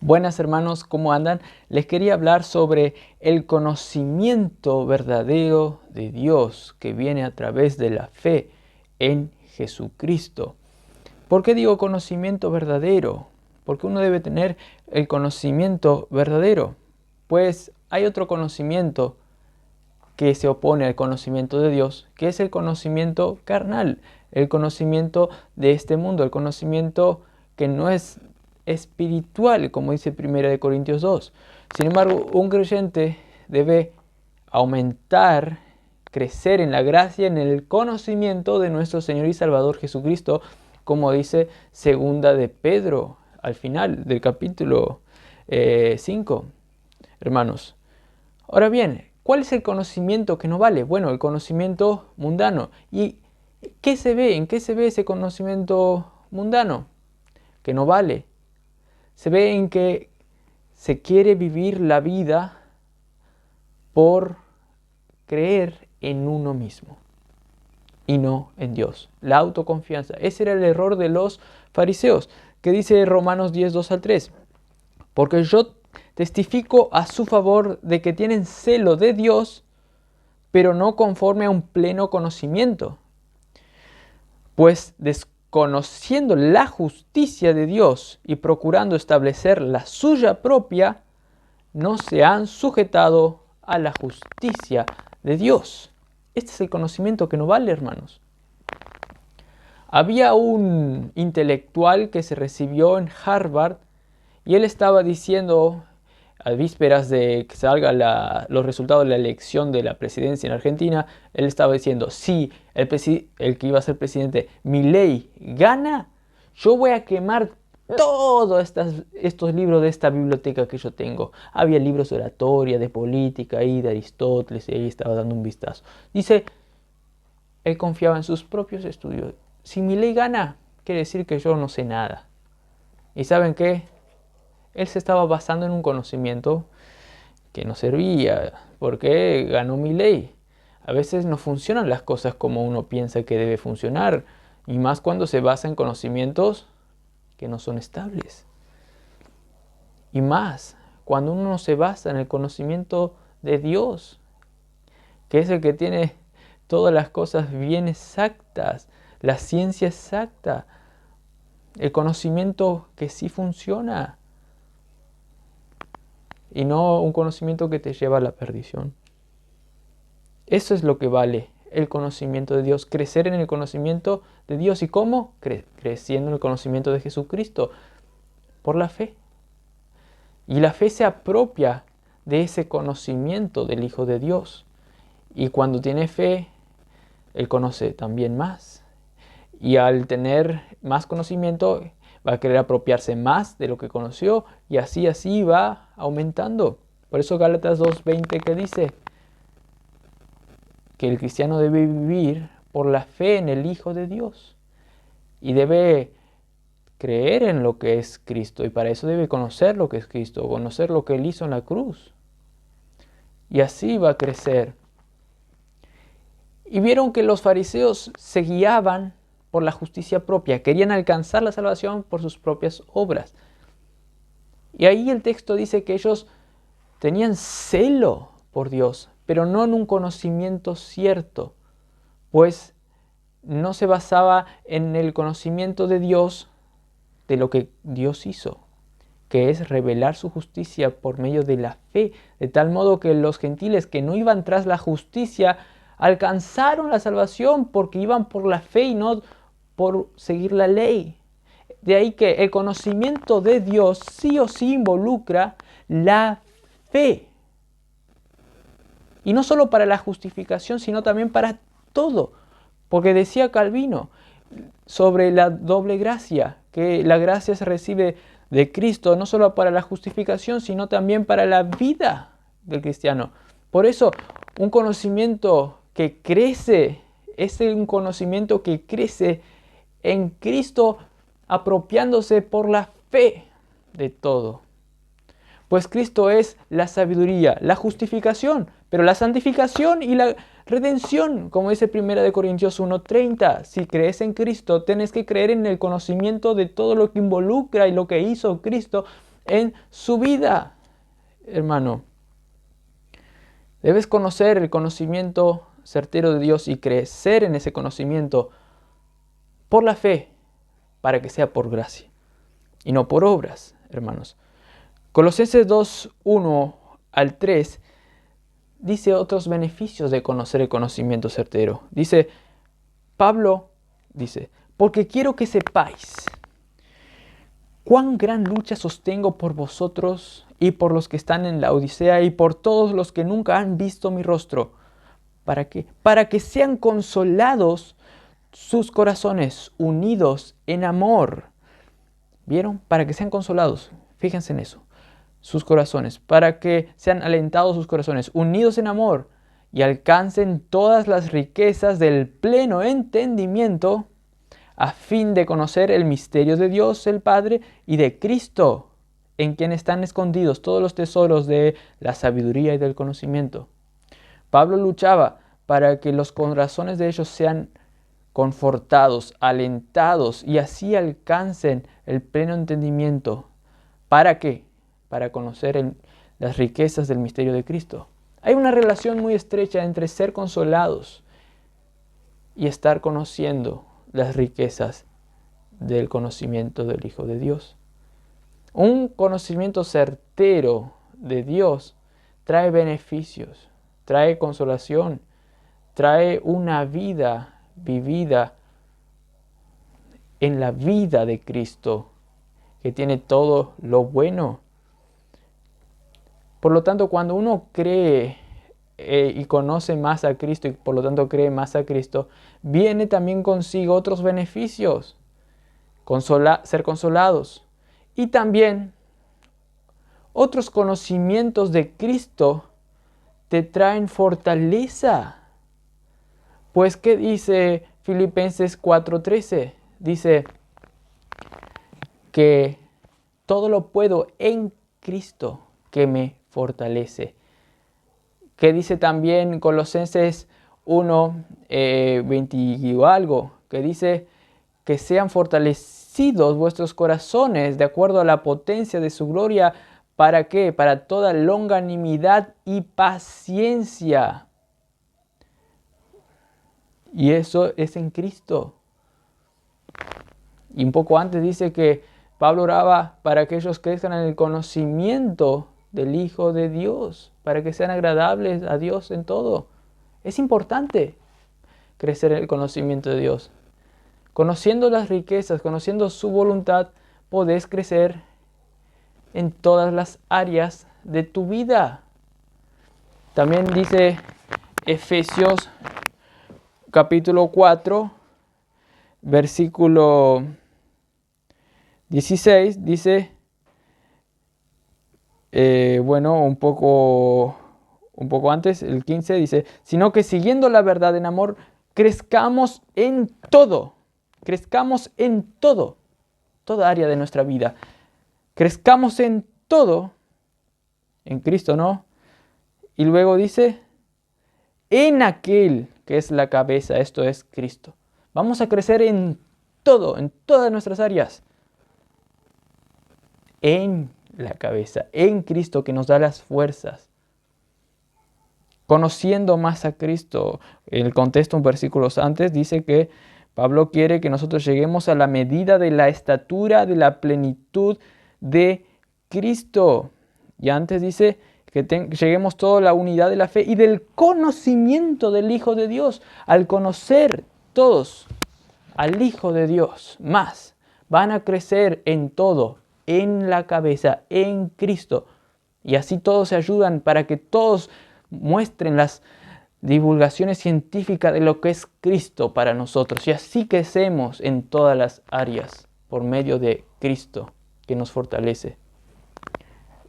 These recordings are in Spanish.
Buenas hermanos, ¿cómo andan? Les quería hablar sobre el conocimiento verdadero de Dios que viene a través de la fe en Jesucristo. ¿Por qué digo conocimiento verdadero? Porque uno debe tener el conocimiento verdadero. Pues hay otro conocimiento que se opone al conocimiento de Dios, que es el conocimiento carnal, el conocimiento de este mundo, el conocimiento que no es espiritual, como dice 1 Corintios 2. Sin embargo, un creyente debe aumentar, crecer en la gracia, en el conocimiento de nuestro Señor y Salvador Jesucristo, como dice 2 Pedro al final del capítulo 5. Hermanos, ahora bien, ¿cuál es el conocimiento que no vale? Bueno, el conocimiento mundano. ¿Y qué se ve? ¿En qué se ve ese conocimiento mundano que no vale? Se ve en que se quiere vivir la vida por creer en uno mismo y no en Dios. La autoconfianza. Ese era el error de los fariseos, que dice Romanos 10, 2 al 3. Porque yo testifico a su favor de que tienen celo de Dios, pero no conforme a un pleno conocimiento. Pues desconociendo la justicia de Dios y procurando establecer la suya propia, no se han sujetado a la justicia de Dios. Este es el conocimiento que no vale, hermanos. Había un intelectual que se recibió en Harvard y él estaba diciendo, a vísperas de que salgan los resultados de la elección de la presidencia en Argentina, él estaba diciendo, si el que iba a ser presidente, Milei, gana, yo voy a quemar todos estos libros de esta biblioteca que yo tengo. Había libros de oratoria, de política y de Aristóteles, y ahí estaba dando un vistazo. Dice, él confiaba en sus propios estudios. Si Milei gana, quiere decir que yo no sé nada. ¿Y saben qué? Él se estaba basando en un conocimiento que no servía, porque ganó Milei. A veces no funcionan las cosas como uno piensa que debe funcionar, y más cuando se basa en conocimientos que no son estables. Y más cuando uno se basa en el conocimiento de Dios, que es el que tiene todas las cosas bien exactas, la ciencia exacta, el conocimiento que sí funciona, y no un conocimiento que te lleva a la perdición. Eso es lo que vale el conocimiento de Dios, crecer en el conocimiento de Dios. ¿Y cómo? Creciendo en el conocimiento de Jesucristo, por la fe. Y la fe se apropia de ese conocimiento del Hijo de Dios. Y cuando tiene fe, Él conoce también más. Y al tener más conocimiento, va a querer apropiarse más de lo que conoció, y así va aumentando. Por eso Gálatas 2:20 que dice que el cristiano debe vivir por la fe en el Hijo de Dios y debe creer en lo que es Cristo, y para eso debe conocer lo que es Cristo, conocer lo que Él hizo en la cruz, y así va a crecer. Y vieron que los fariseos se guiaban por la justicia propia, querían alcanzar la salvación por sus propias obras. Y ahí el texto dice que ellos tenían celo por Dios, pero no en un conocimiento cierto, pues no se basaba en el conocimiento de Dios, de lo que Dios hizo, que es revelar su justicia por medio de la fe, de tal modo que los gentiles que no iban tras la justicia alcanzaron la salvación porque iban por la fe y no por seguir la ley. De ahí que el conocimiento de Dios sí o sí involucra la fe. Y no solo para la justificación, sino también para todo. Porque decía Calvino sobre la doble gracia, que la gracia se recibe de Cristo no solo para la justificación, sino también para la vida del cristiano. Por eso, un conocimiento que crece es un conocimiento que crece en Cristo, apropiándose por la fe de todo. Pues Cristo es la sabiduría, la justificación, pero la santificación y la redención, como dice 1 Corintios 1:30. Si crees en Cristo, tienes que creer en el conocimiento de todo lo que involucra y lo que hizo Cristo en su vida, hermano. Debes conocer el conocimiento certero de Dios y crecer en ese conocimiento por la fe, para que sea por gracia y no por obras, hermanos. Colosenses 2, 1 al 3 dice otros beneficios de conocer el conocimiento certero. Pablo dice, porque quiero que sepáis cuán gran lucha sostengo por vosotros y por los que están en la Odisea y por todos los que nunca han visto mi rostro. ¿Para qué? Para que sean consolados sus corazones unidos en amor. ¿Vieron? Para que sean consolados. Fíjense en eso. Sus corazones. Para que sean alentados sus corazones, unidos en amor y alcancen todas las riquezas del pleno entendimiento, a fin de conocer el misterio de Dios el Padre y de Cristo, en quien están escondidos todos los tesoros de la sabiduría y del conocimiento. Pablo luchaba para que los corazones de ellos sean confortados, alentados y así alcancen el pleno entendimiento. ¿Para qué? Para conocer las riquezas del misterio de Cristo. Hay una relación muy estrecha entre ser consolados y estar conociendo las riquezas del conocimiento del Hijo de Dios. Un conocimiento certero de Dios trae beneficios, trae consolación, trae una vida vivida en la vida de Cristo, que tiene todo lo bueno. Por lo tanto, cuando uno cree y conoce más a Cristo y por lo tanto cree más a Cristo, viene también consigo otros beneficios, ser consolados y también otros conocimientos de Cristo te traen fortaleza. Pues, ¿qué dice Filipenses 4:13? Dice que todo lo puedo en Cristo que me fortalece. Que dice también Colosenses 1, 20 y algo, que dice que sean fortalecidos vuestros corazones de acuerdo a la potencia de su gloria. ¿Para qué? Para toda longanimidad y paciencia. Y eso es en Cristo. Y un poco antes dice que Pablo oraba para que ellos crezcan en el conocimiento del Hijo de Dios, para que sean agradables a Dios en todo. Es importante crecer en el conocimiento de Dios. Conociendo las riquezas, conociendo su voluntad, podés crecer en todas las áreas de tu vida. También dice Efesios capítulo 4, versículo 16, dice, un poco antes, el 15 dice, sino que siguiendo la verdad en amor, crezcamos en todo, toda área de nuestra vida. Crezcamos en todo, en Cristo, ¿no? Y luego dice, en aquel que es la cabeza, esto es Cristo. Vamos a crecer en todo, en todas nuestras áreas. En la cabeza, en Cristo que nos da las fuerzas. Conociendo más a Cristo. En el contexto, un versículos antes, dice que Pablo quiere que nosotros lleguemos a la medida de la estatura, de la plenitud de Cristo. Y antes dice que lleguemos toda la unidad de la fe y del conocimiento del Hijo de Dios. Al conocer todos al Hijo de Dios más, van a crecer en todo, en la cabeza, en Cristo. Y así todos se ayudan para que todos muestren las divulgaciones científicas de lo que es Cristo para nosotros. Y así crecemos en todas las áreas por medio de Cristo que nos fortalece.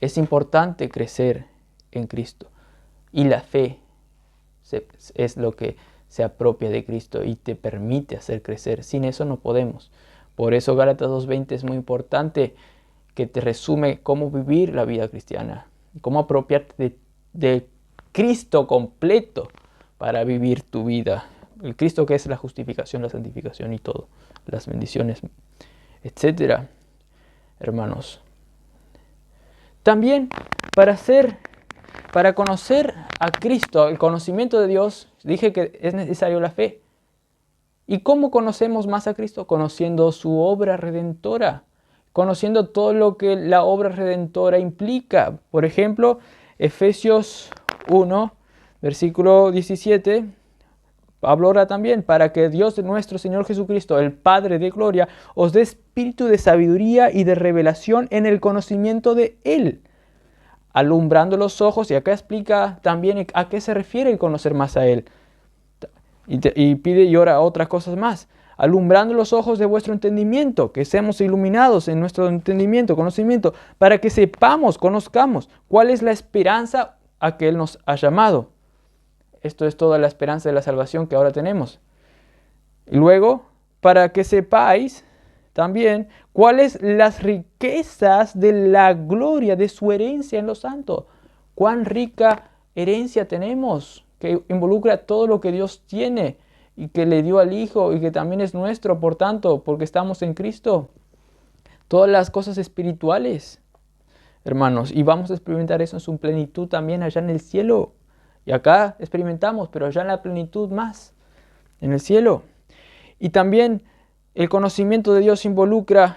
Es importante crecer en Cristo. Y la fe es lo que se apropia de Cristo y te permite hacer crecer. Sin eso no podemos. Por eso Gálatas 2:20 es muy importante, que te resume cómo vivir la vida cristiana, cómo apropiarte de Cristo completo para vivir tu vida. El Cristo que es la justificación, la santificación y todo, las bendiciones, etcétera. Hermanos, También para conocer a Cristo, el conocimiento de Dios, dije que es necesario la fe. ¿Y cómo conocemos más a Cristo? Conociendo su obra redentora, conociendo todo lo que la obra redentora implica. Por ejemplo, Efesios 1, versículo 17, Pablo ora también para que Dios de nuestro Señor Jesucristo, el Padre de gloria, os dé espíritu de sabiduría y de revelación en el conocimiento de Él, alumbrando los ojos. Y acá explica también a qué se refiere el conocer más a Él. Y pide y ora otras cosas más. Alumbrando los ojos de vuestro entendimiento, que seamos iluminados en nuestro entendimiento, conocimiento, para que sepamos, conozcamos cuál es la esperanza a que Él nos ha llamado. Esto es toda la esperanza de la salvación que ahora tenemos. Y luego, para que sepáis también cuáles las riquezas de la gloria de su herencia en los santos. Cuán rica herencia tenemos, que involucra todo lo que Dios tiene y que le dio al Hijo y que también es nuestro, por tanto, porque estamos en Cristo. Todas las cosas espirituales, hermanos, y vamos a experimentar eso en su plenitud también allá en el cielo. Y acá experimentamos, pero allá en la plenitud más, en el cielo. Y también el conocimiento de Dios involucra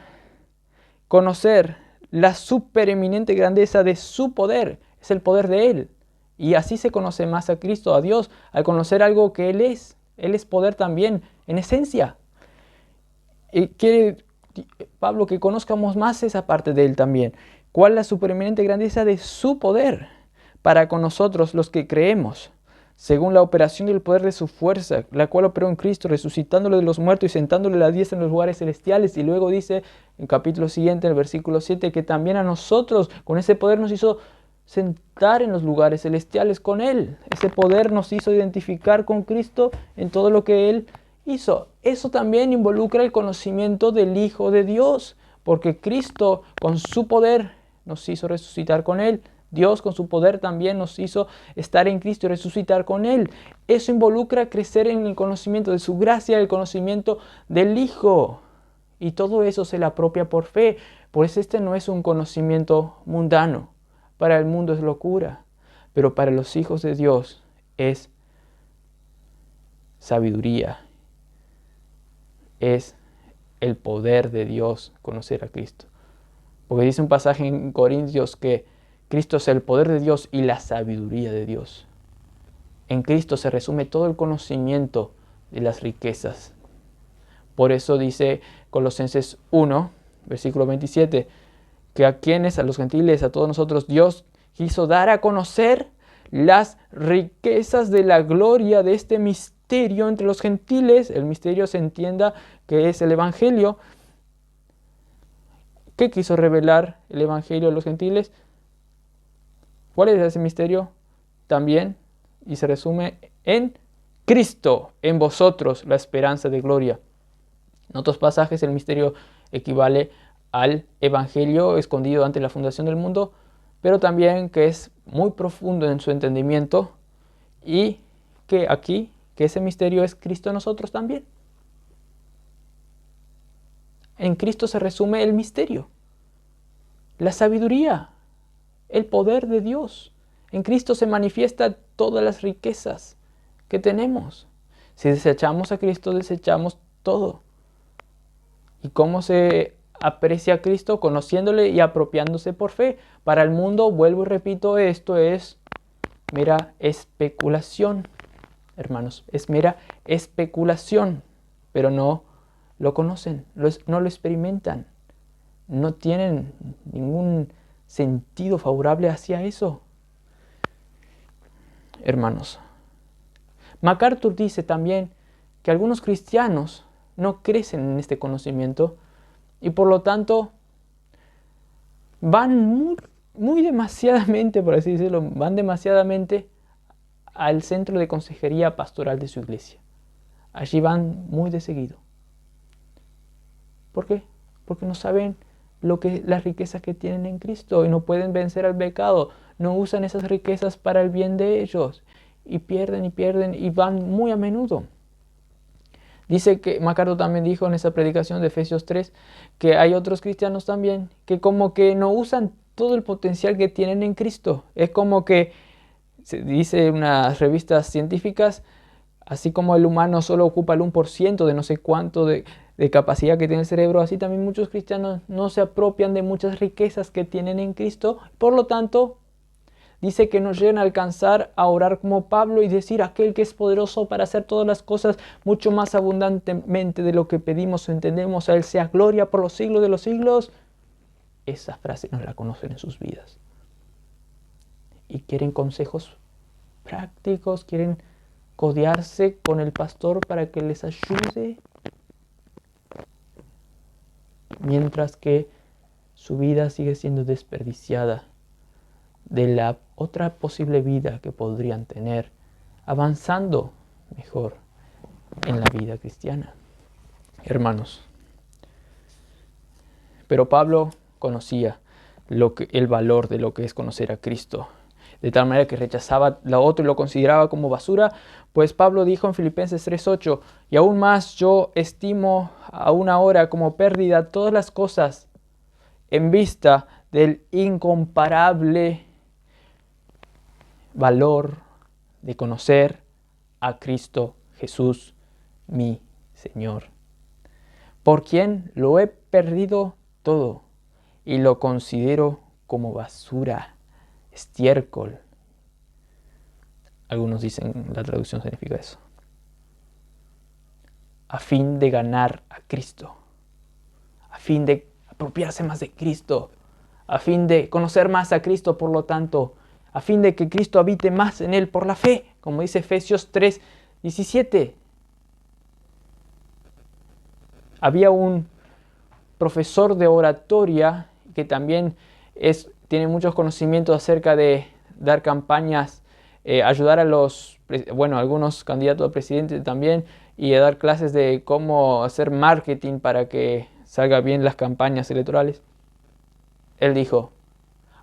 conocer la supereminente grandeza de su poder. Es el poder de Él. Y así se conoce más a Cristo, a Dios, al conocer algo que Él es. Él es poder también, en esencia. Y quiere Pablo que conozcamos más esa parte de Él también. ¿Cuál es la supereminente grandeza de su poder para con nosotros los que creemos? Según la operación del poder de su fuerza, la cual operó en Cristo, resucitándolo de los muertos y sentándole a la diestra en los lugares celestiales. Y luego dice, en el capítulo siguiente, en el versículo 7, que también a nosotros, con ese poder nos hizo sentar en los lugares celestiales con Él. Ese poder nos hizo identificar con Cristo en todo lo que Él hizo. Eso también involucra el conocimiento del Hijo de Dios, porque Cristo con su poder nos hizo resucitar con Él. Dios con su poder también nos hizo estar en Cristo y resucitar con Él. Eso involucra crecer en el conocimiento de su gracia, el conocimiento del Hijo. Y todo eso se le apropia por fe. Pues este no es un conocimiento mundano. Para el mundo es locura, pero para los hijos de Dios es sabiduría. Es el poder de Dios conocer a Cristo. Porque dice un pasaje en Corintios que Cristo es el poder de Dios y la sabiduría de Dios. En Cristo se resume todo el conocimiento de las riquezas. Por eso dice Colosenses 1, versículo 27, que a quienes, a los gentiles, a todos nosotros, Dios quiso dar a conocer las riquezas de la gloria de este misterio entre los gentiles. El misterio se entienda que es el Evangelio. ¿Qué quiso revelar el Evangelio a los gentiles? ¿Cuál es ese misterio? También, y se resume en Cristo, en vosotros, la esperanza de gloria. En otros pasajes el misterio equivale al Evangelio escondido ante la fundación del mundo, pero también que es muy profundo en su entendimiento y que aquí, que ese misterio es Cristo en nosotros también. En Cristo se resume el misterio, la sabiduría, el poder de Dios. En Cristo se manifiestan todas las riquezas que tenemos. Si desechamos a Cristo, desechamos todo. ¿Y cómo se aprecia a Cristo? Conociéndole y apropiándose por fe. Para el mundo, vuelvo y repito, esto es mera especulación, hermanos. Es mera especulación, pero no lo conocen, no lo experimentan. No tienen ningún sentido favorable hacia eso. Hermanos, MacArthur dice también que algunos cristianos no crecen en este conocimiento y por lo tanto van muy demasiadamente, por así decirlo, van demasiadamente al centro de consejería pastoral de su iglesia. Allí van muy de seguido. ¿Por qué? Porque no saben las riquezas que tienen en Cristo y no pueden vencer al pecado. No usan esas riquezas para el bien de ellos y pierden y van muy a menudo. Dice que MacArthur también dijo en esa predicación de Efesios 3 que hay otros cristianos también que como que no usan todo el potencial que tienen en Cristo. Es como que se dice en unas revistas científicas, así como el humano solo ocupa el 1% de no sé cuánto de capacidad que tiene el cerebro, así también muchos cristianos no se apropian de muchas riquezas que tienen en Cristo. Por lo tanto, dice que nos llegan a alcanzar a orar como Pablo y decir: aquel que es poderoso para hacer todas las cosas mucho más abundantemente de lo que pedimos o entendemos, a Él sea gloria por los siglos de los siglos. Esa frase no la conocen en sus vidas. Y quieren consejos prácticos, quieren codearse con el pastor para que les ayude, mientras que su vida sigue siendo desperdiciada de la otra posible vida que podrían tener, avanzando mejor en la vida cristiana. Hermanos, pero Pablo conocía el valor de lo que es conocer a Cristo, de tal manera que rechazaba lo otro y lo consideraba como basura. Pues Pablo dijo en Filipenses 3:8: y aún más yo estimo aún ahora como pérdida todas las cosas en vista del incomparable valor de conocer a Cristo Jesús, mi Señor, por quien lo he perdido todo y lo considero como basura, estiércol. Algunos dicen la traducción significa eso. A fin de ganar a Cristo, a fin de apropiarse más de Cristo, a fin de conocer más a Cristo, por lo tanto, a fin de que Cristo habite más en él por la fe, como dice Efesios 3:17. Había un profesor de oratoria que también tiene muchos conocimientos acerca de dar campañas, ayudar a algunos candidatos a presidente también, y a dar clases de cómo hacer marketing para que salga bien las campañas electorales. Él dijo: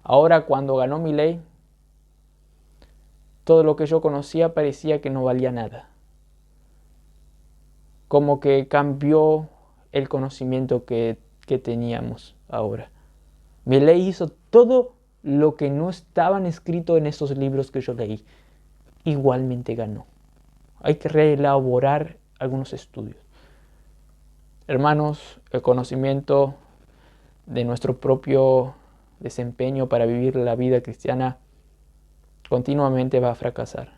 ahora, cuando ganó Milei, todo lo que yo conocía parecía que no valía nada. Como que cambió el conocimiento que teníamos ahora. Milei hizo todo lo que no estaban escrito en esos libros que yo leí. Igualmente ganó. Hay que reelaborar algunos estudios. Hermanos, el conocimiento de nuestro propio desempeño para vivir la vida cristiana continuamente va a fracasar.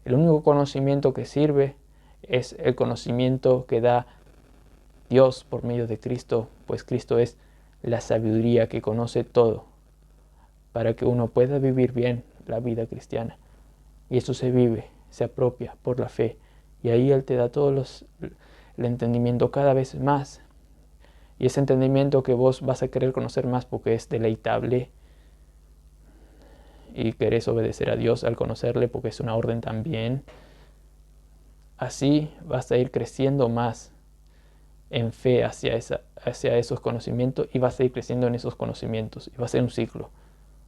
El único conocimiento que sirve es el conocimiento que da Dios por medio de Cristo, pues Cristo es la sabiduría que conoce todo, para que uno pueda vivir bien la vida cristiana. Y eso se vive, se apropia por la fe, y ahí Él te da el entendimiento cada vez más. Y ese entendimiento que vos vas a querer conocer más porque es deleitable, y querés obedecer a Dios al conocerle porque es una orden también. Así vas a ir creciendo más en fe hacia esos conocimientos, y vas a ir creciendo en esos conocimientos, y va a ser un ciclo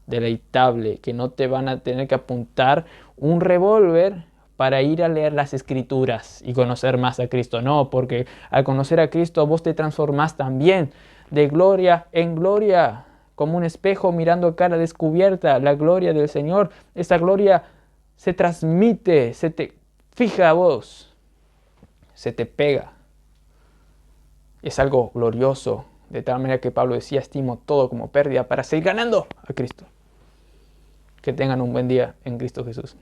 deleitable, que no te van a tener que apuntar un revólver para ir a leer las Escrituras y conocer más a Cristo. No, porque al conocer a Cristo vos te transformás también de gloria en gloria, como un espejo mirando cara descubierta la gloria del Señor. Esa gloria se transmite, se te fija a vos, se te pega. Es algo glorioso, de tal manera que Pablo decía: estimo todo como pérdida para seguir ganando a Cristo. Que tengan un buen día en Cristo Jesús.